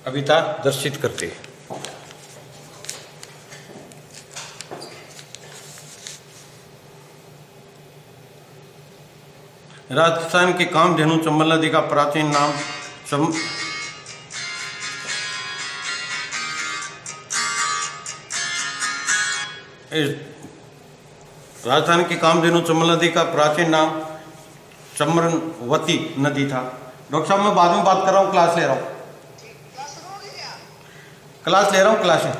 कविता दर्शित करते हैं। राजस्थान की कामधेनु चंबल नदी का प्राचीन नाम राजस्थान की कामधेनु चंबल नदी का प्राचीन नाम चम्रवती नदी था। डॉक्टर साहब मैं बाद में बात कर रहा हूँ, क्लास ले रहा हूँ, क्लास है।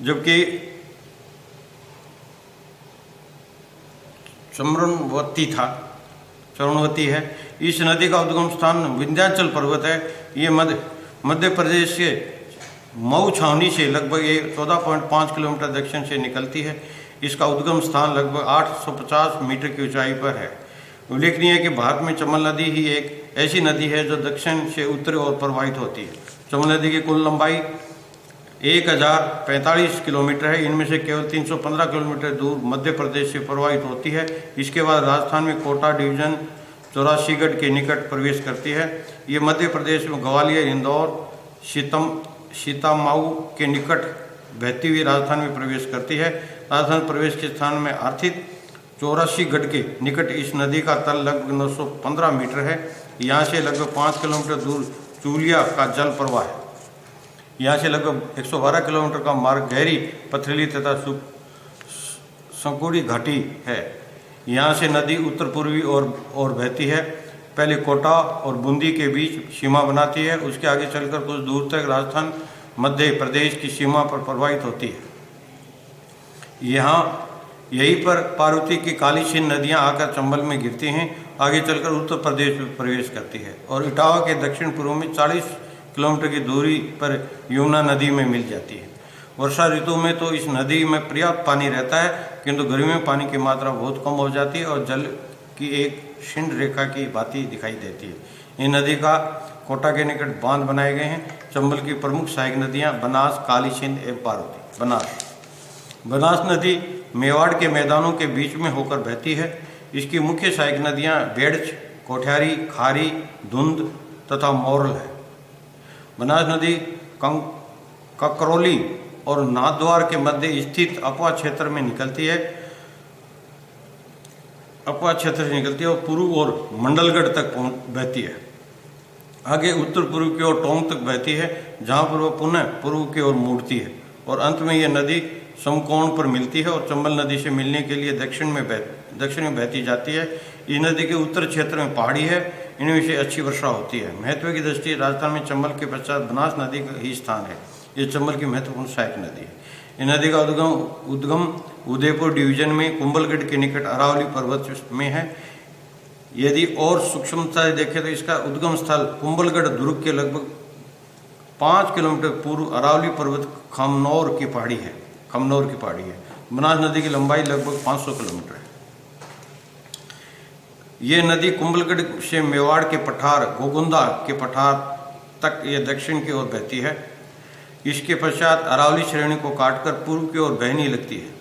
जबकि चरणवती है। इस नदी का उद्गम स्थान विंध्याचल पर्वत है। ये मध्य प्रदेश के मऊ छावनी से लगभग 14.5 किलोमीटर दक्षिण से निकलती है। इसका उद्गम स्थान लगभग 850 मीटर की ऊंचाई पर है। उल्लेखनीय है कि भारत में चंबल नदी ही एक ऐसी नदी है जो दक्षिण से उत्तरी ओर प्रवाहित होती है। चंबल नदी की कुल लंबाई 1045 किलोमीटर है। इनमें से केवल 315 किलोमीटर दूर मध्य प्रदेश से प्रवाहित होती है। इसके बाद राजस्थान में कोटा डिवीजन चौरासीगढ़ के निकट प्रवेश करती है। ये मध्य प्रदेश में ग्वालियर, इंदौर, सीतामाऊ के निकट बहती हुई राजस्थान में प्रवेश करती है। राजस्थान प्रवेश के स्थान में आर्थिक चौरासीगढ़ के निकट इस नदी का तल लगभग 915 मीटर है। यहाँ से लगभग 5 किलोमीटर दूर चूलिया का जल प्रवाह है। यहाँ से लगभग 112 किलोमीटर का मार्ग गहरी पथरीली तथा संकुड़ी घाटी है। यहाँ से नदी उत्तर पूर्वी ओर बहती है। पहले कोटा और बूंदी के बीच सीमा बनाती है। उसके आगे चलकर कुछ दूर तक राजस्थान मध्य प्रदेश की सीमा पर प्रवाहित होती है। यहीं पर पार्वती की काली सिंध नदियाँ आकर चंबल में गिरती हैं। आगे चलकर उत्तर प्रदेश में प्रवेश करती है और इटावा के दक्षिण पूर्व में 40 किलोमीटर की दूरी पर यमुना नदी में मिल जाती है। वर्षा ऋतु में तो इस नदी में पर्याप्त पानी रहता है, किंतु गर्मी में पानी की मात्रा बहुत कम हो जाती है और जल की एक क्षीण रेखा की भांति दिखाई देती है। इन नदी का कोटा के निकट बांध बनाए गए हैं। चंबल की प्रमुख सहायक नदियां बनास, काली सिंध एवं पार्वती। बनास नदी मेवाड़ के मैदानों के बीच में होकर बहती है। इसकी मुख्य सहायक नदियां बेड़च, कोठियारी, खारी, धुंध तथा मोरल है। बनास नदी ककरौली और नाथद्वार के मध्य स्थित अपवा क्षेत्र में निकलती है। अपवा क्षेत्र से निकलती है और पूर्व और मंडलगढ़ तक बहती है। आगे उत्तर पूर्व की ओर टोंक तक बहती है, जहाँ पर वह पुनः पूर्व की ओर मुड़ती है और अंत में यह नदी समकोण पर मिलती है और चंबल नदी से मिलने के लिए दक्षिण में बहती जाती है। इस नदी के उत्तर क्षेत्र में पहाड़ी है। इनमें से अच्छी वर्षा होती है। महत्व की दृष्टि राजस्थान में चंबल के पश्चात बनास नदी का ही स्थान है। ये चंबल की महत्वपूर्ण सहायक नदी है। इस नदी का उद्गम उदयपुर डिवीजन में कुंभलगढ़ के निकट अरावली पर्वत में है। यदि और सूक्ष्मता से देखें तो इसका उद्गम स्थल कुंभलगढ़ दुर्ग के लगभग 5 किलोमीटर पूर्व अरावली पर्वत खमनौर की पहाड़ी है। बनास नदी की लंबाई लगभग 500 किलोमीटर है। ये नदी कुंभलगढ़ से मेवाड़ के पठार, गोगुंदा के पठार तक ये दक्षिण की ओर बहती है। इसके पश्चात अरावली श्रेणी को काटकर पूर्व की ओर बहने लगती है।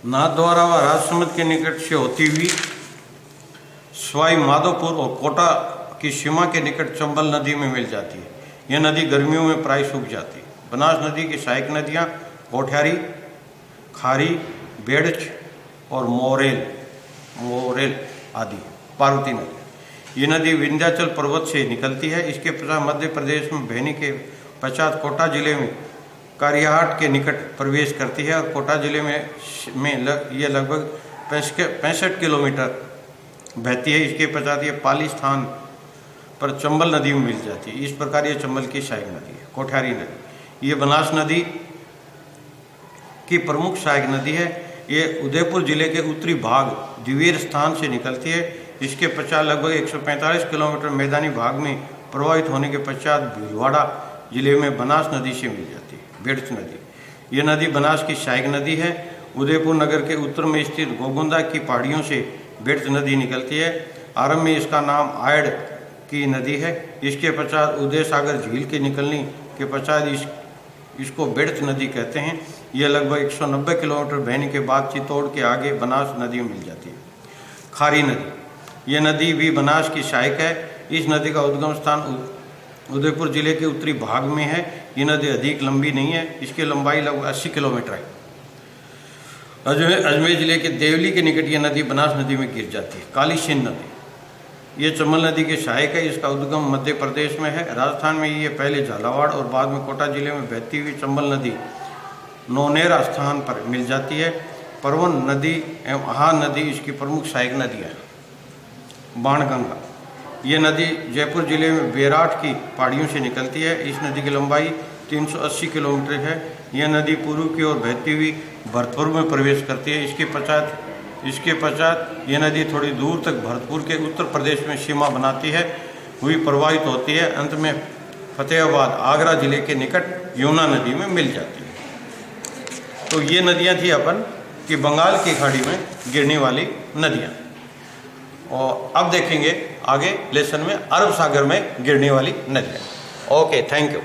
नाथद्वारा व राजसमंद के निकट से होती हुई सवाई माधोपुर और कोटा की सीमा के निकट चंबल नदी में मिल जाती है। यह नदी गर्मियों में प्राय सूख जाती है। बनास नदी की सहायक नदियाँ कोठियारी, खारी, बेड़च और मोरेल आदि। पार्वती नदी, ये नदी विंध्याचल पर्वत से निकलती है। इसके पश्चात मध्य प्रदेश में बहने के पश्चात कोटा जिले में कारियाहाट के निकट प्रवेश करती है और कोटा जिले में ये लगभग 65 किलोमीटर बहती है। इसके पश्चात ये पाली स्थान पर चंबल नदी में मिल जाती है। इस प्रकार ये चंबल की सहायक नदी है। कोठियारी नदी, ये बनास नदी की प्रमुख सहायक नदी है। ये उदयपुर जिले के उत्तरी भाग दिवेर स्थान से निकलती है। इसके पश्चात लगभग 145 किलोमीटर मैदानी भाग में प्रवाहित होने के पश्चात भीलवाड़ा जिले में बनास नदी से मिल जाती है। बेड़च नदी, ये नदी बनास की सहायक नदी है। उदयपुर नगर के उत्तर में स्थित गोगुंदा की पहाड़ियों से बेड़च नदी निकलती है। आरंभ में इसका नाम आयड़ की नदी है। इसके पश्चात उदय सागर झील के निकलने के पश्चात इसको बेड़च नदी कहते हैं। यह लगभग 190 किलोमीटर बहने के बाद चित्तौड़ के आगे बनास नदी में मिल जाती है। खारी नदी, यह नदी भी बनास की सहायक है। इस नदी का उद्गम स्थान उदयपुर जिले के उत्तरी भाग में है। ये नदी अधिक लंबी नहीं है, इसकी लंबाई लगभग 80 किलोमीटर है। अजमेर जिले के देवली के निकट यह नदी बनास नदी में गिर जाती है। काली सिंध नदी, ये चंबल नदी के सहायक है। इसका उद्गम मध्य प्रदेश में है। राजस्थान में ये पहले झालावाड़ और बाद में कोटा जिले में बहती हुई चंबल नदी नौनेरा स्थान पर मिल जाती है। परवन नदी एवं आहा नदी इसकी प्रमुख सहायक नदियाँ हैं। बाणगंगा, ये नदी जयपुर जिले में बेराट की पहाड़ियों से निकलती है। इस नदी की लंबाई 380 किलोमीटर है। यह नदी पूर्व की ओर बहती हुई भरतपुर में प्रवेश करती है। इसके पश्चात यह नदी थोड़ी दूर तक भरतपुर के उत्तर प्रदेश में सीमा बनाती है हुई प्रवाहित होती है। अंत में फतेहाबाद आगरा जिले के निकट यमुना नदी में मिल जाती है। तो ये नदियाँ थी अपन कि बंगाल की खाड़ी में गिरने वाली नदियाँ। और अब देखेंगे आगे लेसन में अरब सागर में गिरने वाली नदियाँ। Okay, thank you.